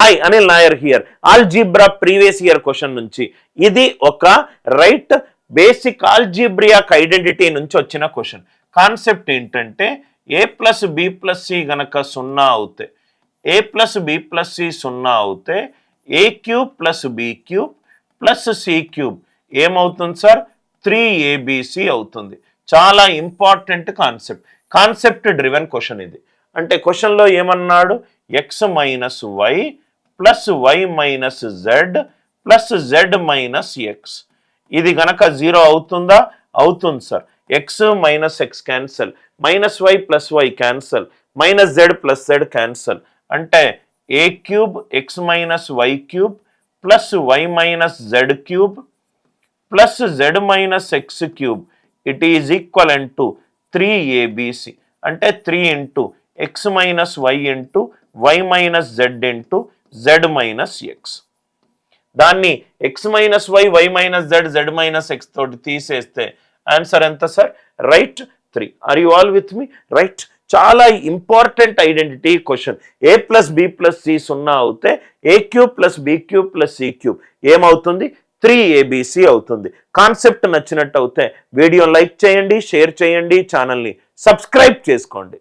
Hi Anil Nair here. Algebra previous year question నుంచి ఇది ఒక రైట్ బేసిక్ ఆల్జీబ్రియాక్ ఐడెంటిటీ నుంచి వచ్చిన క్వశ్చన్. కాన్సెప్ట్ ఏంటంటే A plus B plus C గనక సున్నా అవుతే A plus B plus C సున్నా అవుతే A cube plus B cube plus C cube ఏమవుతుంది సార్? 3abc అవుతుంది. చాలా ఇంపార్టెంట్ కాన్సెప్ట్ డ్రివెన్ క్వశ్చన్ ఇది. అంటే క్వశ్చన్లో ఏమన్నాడు? X minus Y plus Y minus Z plus Z minus X ఇది గనక 0 అవుతుందా? అవుతుంది sir. X minus X cancel, minus Y plus Y cancel, minus Z plus Z cancel. అంటే A cube X minus Y cube plus Y minus Z cube plus Z minus X cube it is equivalent to 3abc. అంటే 3 into X minus Y into Y minus Z into Z minus X. దాన్ని X minus Y Y minus Z Z minus X తోటి తీసేస్తే answer ఎంత sir? Right 3. Are you all with me? Right. చాలా important identity question. A plus B plus C సున్నా అవుతే A cube plus B cube plus C cube ఏమవుతుంది? 3abc అవుతుంది. Concept నచ్చినట్టు అవుతే వీడియో లైక్ చేయండి, షేర్ చేయండి, ఛానల్ని సబ్స్క్రైబ్ చేసుకోండి.